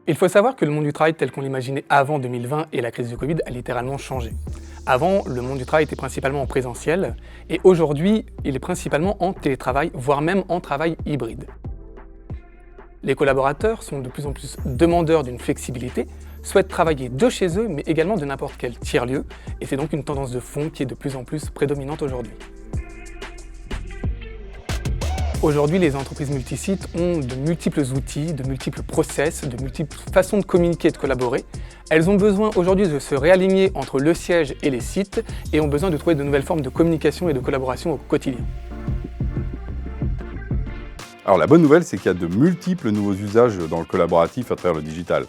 Il faut savoir que le monde du travail tel qu'on l'imaginait avant 2020 et la crise du Covid a littéralement changé. Avant, le monde du travail était principalement en présentiel, et aujourd'hui, il est principalement en télétravail, voire même en travail hybride. Les collaborateurs sont de plus en plus demandeurs d'une flexibilité, souhaitent travailler de chez eux, mais également de n'importe quel tiers-lieu, et c'est donc une tendance de fond qui est de plus en plus prédominante aujourd'hui. Aujourd'hui, les entreprises multisites ont de multiples outils, de multiples process, de multiples façons de communiquer et de collaborer. Elles ont besoin aujourd'hui de se réaligner entre le siège et les sites et ont besoin de trouver de nouvelles formes de communication et de collaboration au quotidien. Alors la bonne nouvelle, c'est qu'il y a de multiples nouveaux usages dans le collaboratif à travers le digital.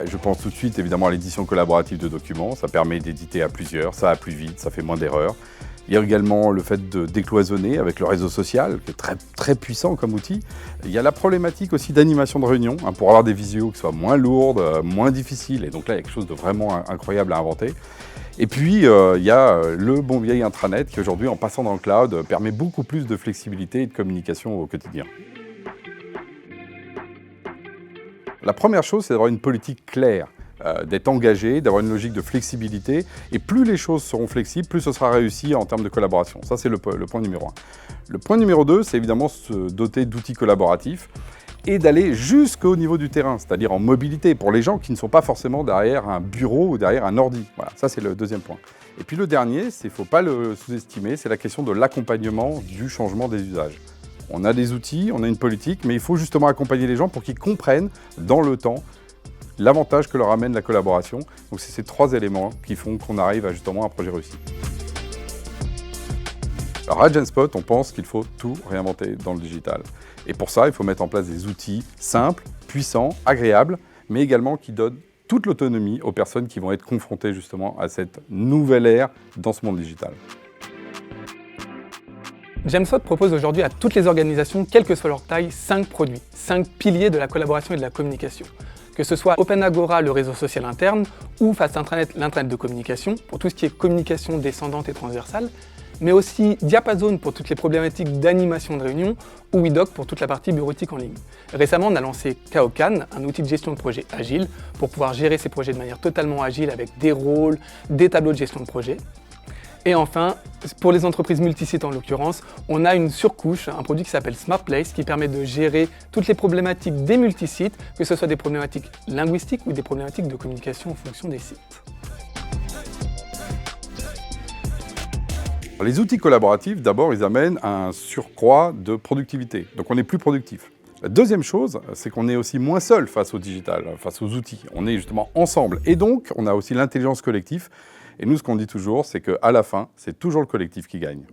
Je pense tout de suite évidemment à l'édition collaborative de documents, ça permet d'éditer à plusieurs, ça va plus vite, ça fait moins d'erreurs. Il y a également le fait de décloisonner avec le réseau social, qui est très puissant comme outil. Il y a la problématique aussi d'animation de réunion, pour avoir des visios qui soient moins lourdes, moins difficiles. Et donc là, il y a quelque chose de vraiment incroyable à inventer. Et puis, il y a le bon vieil intranet qui aujourd'hui, en passant dans le cloud, permet beaucoup plus de flexibilité et de communication au quotidien. La première chose, c'est d'avoir une politique claire. D'être engagé, d'avoir une logique de flexibilité. Et plus les choses seront flexibles, plus ce sera réussi en termes de collaboration. Ça, c'est le point numéro 1. Le point numéro 2, c'est évidemment se doter d'outils collaboratifs et d'aller jusqu'au niveau du terrain, c'est-à-dire en mobilité, pour les gens qui ne sont pas forcément derrière un bureau ou derrière un ordi. Voilà, ça, c'est le deuxième point. Et puis le dernier, il ne faut pas le sous-estimer, c'est la question de l'accompagnement du changement des usages. On a des outils, on a une politique, mais il faut justement accompagner les gens pour qu'ils comprennent dans le temps l'avantage que leur amène la collaboration. Donc c'est ces 3 éléments qui font qu'on arrive à justement un projet réussi. Alors à Genspot, on pense qu'il faut tout réinventer dans le digital. Et pour ça, il faut mettre en place des outils simples, puissants, agréables, mais également qui donnent toute l'autonomie aux personnes qui vont être confrontées justement à cette nouvelle ère dans ce monde digital. Genspot propose aujourd'hui à toutes les organisations, quelle que soit leur taille, 5 produits, 5 piliers de la collaboration et de la communication. Que ce soit OpenAgora, le réseau social interne, ou Fast Intranet, l'intranet de communication, pour tout ce qui est communication descendante et transversale, mais aussi Diapason pour toutes les problématiques d'animation de réunion, ou WeDoc pour toute la partie bureautique en ligne. Récemment, on a lancé Kaokan, un outil de gestion de projet agile, pour pouvoir gérer ces projets de manière totalement agile avec des rôles, des tableaux de gestion de projet. Et enfin, pour les entreprises multisites en l'occurrence, on a une surcouche, un produit qui s'appelle SmartPlace qui permet de gérer toutes les problématiques des multisites, que ce soit des problématiques linguistiques ou des problématiques de communication en fonction des sites. Les outils collaboratifs, d'abord, ils amènent un surcroît de productivité. Donc on est plus productif. La deuxième chose, c'est qu'on est aussi moins seul face au digital, face aux outils. On est justement ensemble. Et donc, on a aussi l'intelligence collective. Et nous, ce qu'on dit toujours, c'est qu'à la fin, c'est toujours le collectif qui gagne.